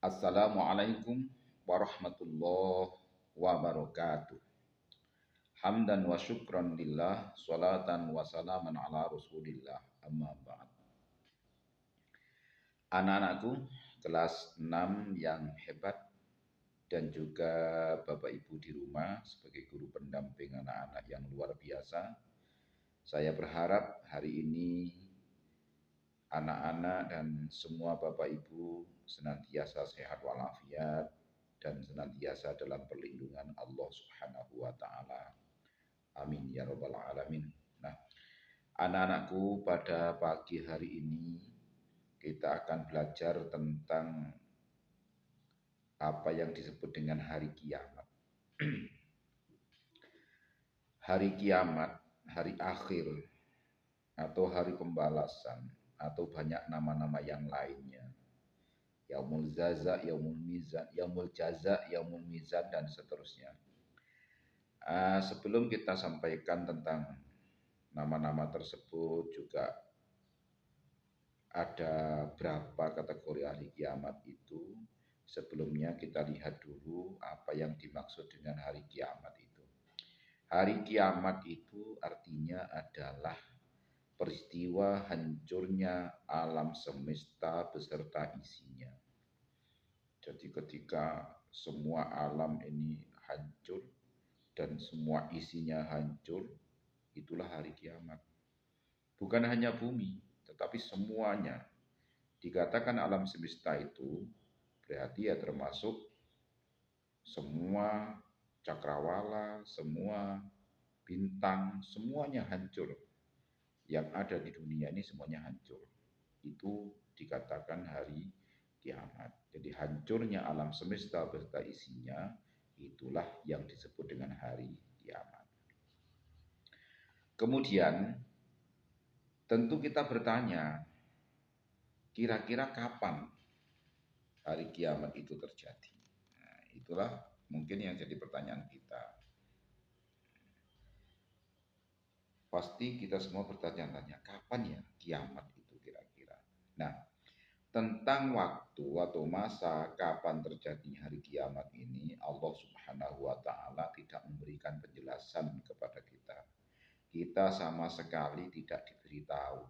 Assalamualaikum warahmatullahi wabarakatuh. Hamdan wa syukran lillah, salatan wa salaman ala rasulillah, amma ba'd. Anak-anakku kelas 6 yang hebat dan juga Bapak Ibu di rumah sebagai guru pendamping anak-anak yang luar biasa. Saya berharap hari ini anak-anak dan semua Bapak Ibu senantiasa sehat walafiat dan senantiasa dalam perlindungan Allah Subhanahu wa taala. Amin ya rabbal alamin. Nah, anak-anakku, pada pagi hari ini kita akan belajar tentang apa yang disebut dengan hari kiamat. Hari kiamat, hari akhir, atau hari pembalasan, atau banyak nama-nama yang lainnya. Yaumul Zaza, Yaumul Mizan, Yaumul Jaza, Yaumul Mizan, dan seterusnya. Sebelum kita sampaikan tentang nama-nama tersebut, juga ada berapa kategori hari kiamat itu. Sebelumnya kita lihat dulu apa yang dimaksud dengan hari kiamat itu. Hari kiamat itu artinya adalah peristiwa hancurnya alam semesta beserta isinya. Jadi ketika semua alam ini hancur dan semua isinya hancur, itulah hari kiamat. Bukan hanya bumi, tetapi semuanya. Dikatakan alam semesta itu berarti ya termasuk semua cakrawala, semua bintang, semuanya hancur. Yang ada di dunia ini semuanya hancur. Itu dikatakan hari kiamat. Jadi hancurnya alam semesta beserta isinya, itulah yang disebut dengan hari kiamat. Kemudian tentu kita bertanya, kira-kira kapan hari kiamat itu terjadi? Nah, itulah mungkin yang jadi pertanyaan kita. Pasti kita semua bertanya-tanya, kapan ya kiamat itu kira-kira? Nah, tentang waktu atau masa kapan terjadinya hari kiamat ini, Allah Subhanahu wa taala tidak memberikan penjelasan kepada kita. Kita sama sekali tidak diberitahu.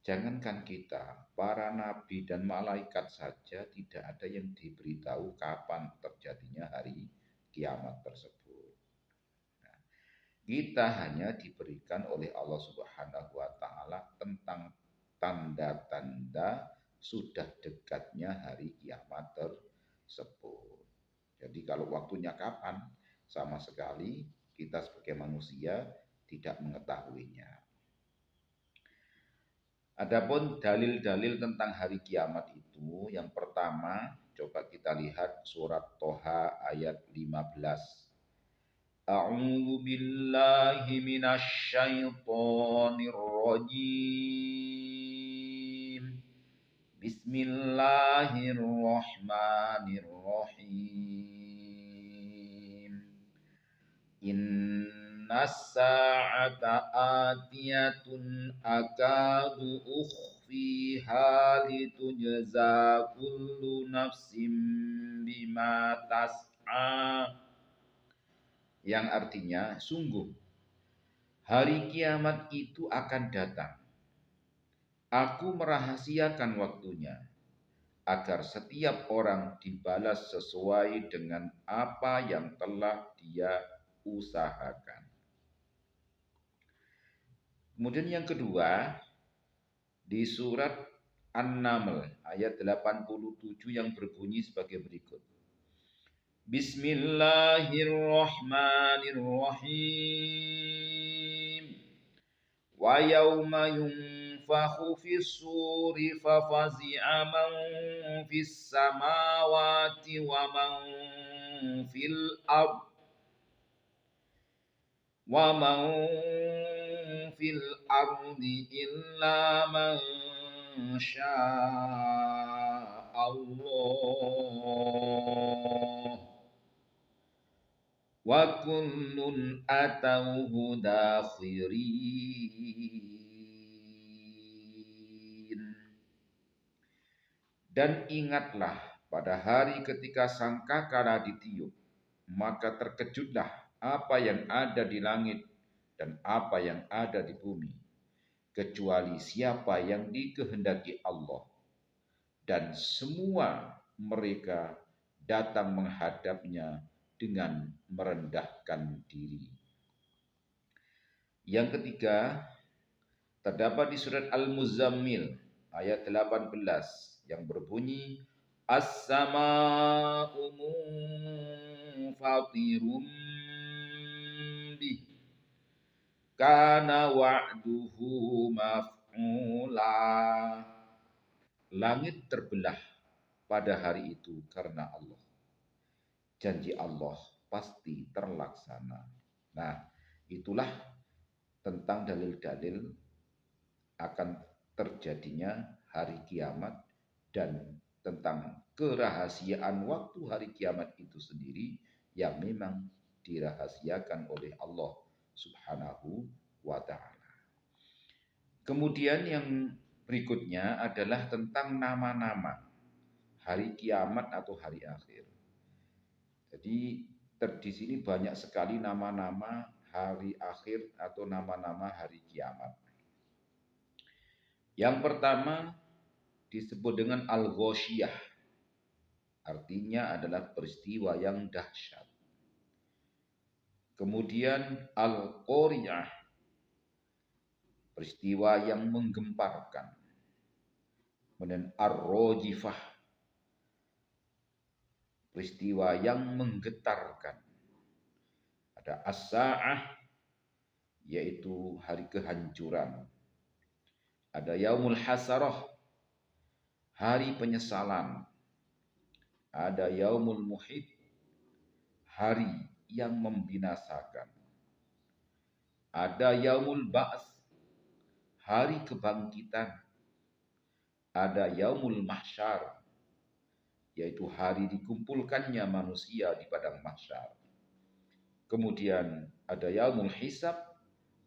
Jangankan kita, para nabi dan malaikat saja tidak ada yang diberitahu kapan terjadinya hari kiamat tersebut. Nah, kita hanya diberikan oleh Allah Subhanahu wa taala tentang tanda-tanda sudah dekatnya hari kiamat tersebut. Jadi kalau waktunya kapan, sama sekali kita sebagai manusia tidak mengetahuinya. Adapun dalil-dalil tentang hari kiamat itu, yang pertama coba kita lihat surat Toha ayat 15. A'udzu billahi minasy syaithanir rajim. Bismillahirrahmanirrahim. Innas sa'ata atiyatun akadu ukhfiha litujza kullu nafsim bima tas'a. Yang artinya, sungguh hari kiamat itu akan datang. Aku merahasiakan waktunya agar setiap orang dibalas sesuai dengan apa yang telah dia usahakan. Kemudian yang kedua, di surat An-Naml ayat 87 yang berbunyi sebagai berikut. Bismillahirrahmanirrahim. Wa yawma yunfakhu fis-suri fafazi'a man fis samawati wa man fil ard wa man fil ardi illa man syaa Allah wa kullun atauhu dakhirin. Dan ingatlah pada hari ketika sangkakala ditiup, maka terkejutlah apa yang ada di langit dan apa yang ada di bumi, kecuali siapa yang dikehendaki Allah, dan semua mereka datang menghadapnya dengan merendahkan diri. Yang ketiga, terdapat di surat Al-Muzammil ayat 18 yang berbunyi As-sama'u munfatirum bih kana wa'duhu maf'ula. Langit terbelah pada hari itu karena Allah. Janji Allah pasti terlaksana. Nah, itulah tentang dalil-dalil akan terjadinya hari kiamat dan tentang kerahasiaan waktu hari kiamat itu sendiri yang memang dirahasiakan oleh Allah Subhanahu wa ta'ala. Kemudian yang berikutnya adalah tentang nama-nama hari kiamat atau hari akhir. Jadi di sini banyak sekali nama-nama hari akhir atau nama-nama hari kiamat. Yang pertama disebut dengan Al-Ghoshiyah. Artinya adalah peristiwa yang dahsyat. Kemudian Al-Qari'ah, peristiwa yang menggemparkan. Kemudian Ar-Rajifah, peristiwa yang menggetarkan. Ada As-Sa'ah, yaitu hari kehancuran. Ada Yaumul Hasarah, hari penyesalan. Ada Yaumul Muhit, hari yang membinasakan. Ada Yaumul Ba'ts, hari kebangkitan. Ada Yaumul Mahsyar, yaitu hari dikumpulkannya manusia di padang mahsyar. Kemudian ada Yaumul Hisab,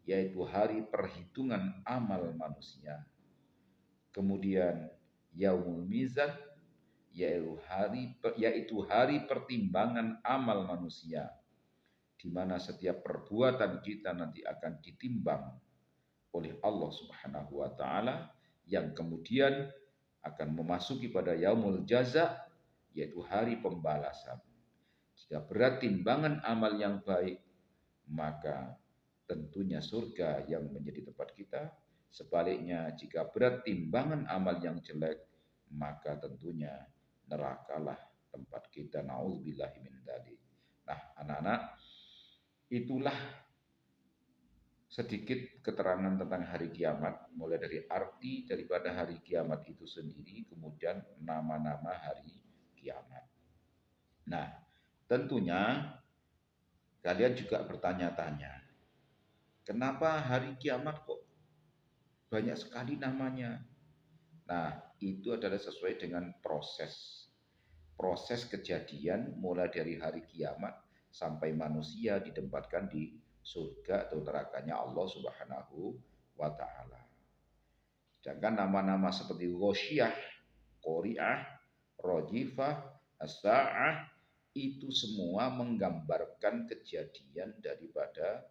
yaitu hari perhitungan amal manusia. Kemudian Yaumul Mizan, yaitu hari pertimbangan amal manusia, di mana setiap perbuatan kita nanti akan ditimbang oleh Allah Subhanahu wa ta'ala, yang kemudian akan memasuki pada Yaumul Jaza, yaitu hari pembalasan. Jika berat timbangan amal yang baik, maka tentunya surga yang menjadi tempat kita. Sebaliknya, jika berat timbangan amal yang jelek, maka tentunya nerakalah tempat kita. Nauzubillahi min dzalik. Nah, anak-anak, itulah sedikit keterangan tentang hari kiamat, mulai dari arti daripada hari kiamat itu sendiri, kemudian nama-nama hari kiamat. Nah, tentunya kalian juga bertanya-tanya, kenapa hari kiamat kok banyak sekali namanya? Nah, itu adalah sesuai dengan proses kejadian mulai dari hari kiamat sampai manusia ditempatkan di surga atau nerakanya Allah Subhanahu wa ta'ala. Sedangkan nama-nama seperti Ghoshiyah, Qari'ah, Rajifah, As-Sa'ah, itu semua menggambarkan kejadian daripada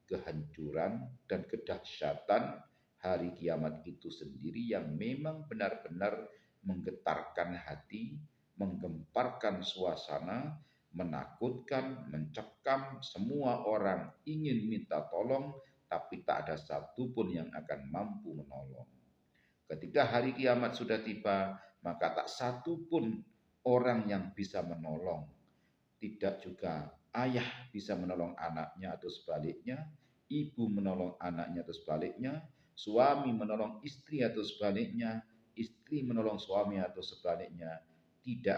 kehancuran dan kedahsyatan hari kiamat itu sendiri yang memang benar-benar menggetarkan hati, menggemparkan suasana, menakutkan, mencekam. Semua orang ingin minta tolong, tapi tak ada satupun yang akan mampu menolong. Ketika hari kiamat sudah tiba, maka tak satupun orang yang bisa menolong. Tidak juga ayah bisa menolong anaknya atau sebaliknya, ibu menolong anaknya atau sebaliknya, suami menolong istri atau sebaliknya, istri menolong suami atau sebaliknya. Tidak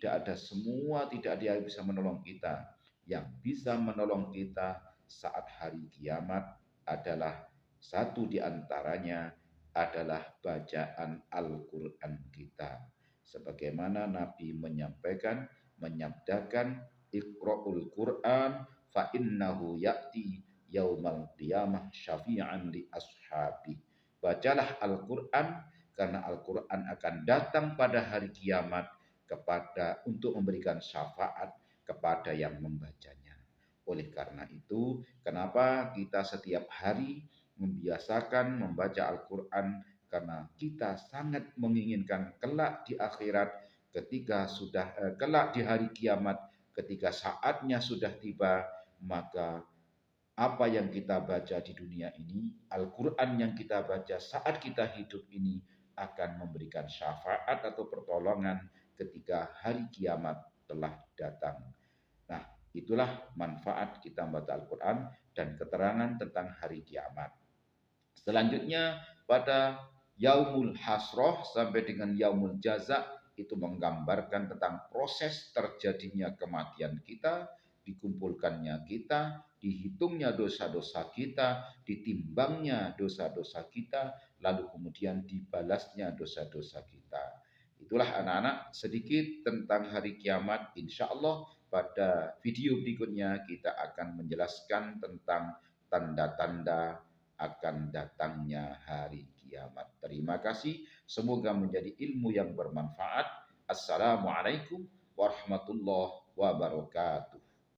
ada semua, tidak ada yang bisa menolong kita. Yang bisa menolong kita saat hari kiamat adalah satu di antaranya adalah bacaan Al-Quran kita. Sebagaimana Nabi menyabdakan Iqra'ul Quran fa innahu ya'ti yaumal qiyamah syafi'an li ashabi. Bacalah Al-Quran karena Al-Quran akan datang pada hari kiamat untuk memberikan syafaat kepada yang membacanya. Oleh karena itu, kenapa kita setiap hari membiasakan membaca Al-Quran, karena kita sangat menginginkan kelak di akhirat, kelak di hari kiamat, ketika saatnya sudah tiba, maka apa yang kita baca di dunia ini, Al-Quran yang kita baca saat kita hidup ini akan memberikan syafaat atau pertolongan ketika hari kiamat telah datang. Nah, itulah manfaat kita membaca Al-Quran dan keterangan tentang hari kiamat. Selanjutnya pada Yaumul Hasroh sampai dengan Yaumul Jaza itu menggambarkan tentang proses terjadinya kematian kita, dikumpulkannya kita, dihitungnya dosa-dosa kita, ditimbangnya dosa-dosa kita, lalu kemudian dibalasnya dosa-dosa kita. Itulah anak-anak sedikit tentang hari kiamat. Insya Allah pada video berikutnya kita akan menjelaskan tentang tanda-tanda akan datangnya hari kiamat. Terima kasih. Semoga menjadi ilmu yang bermanfaat. Assalamualaikum warahmatullahi wabarakatuh.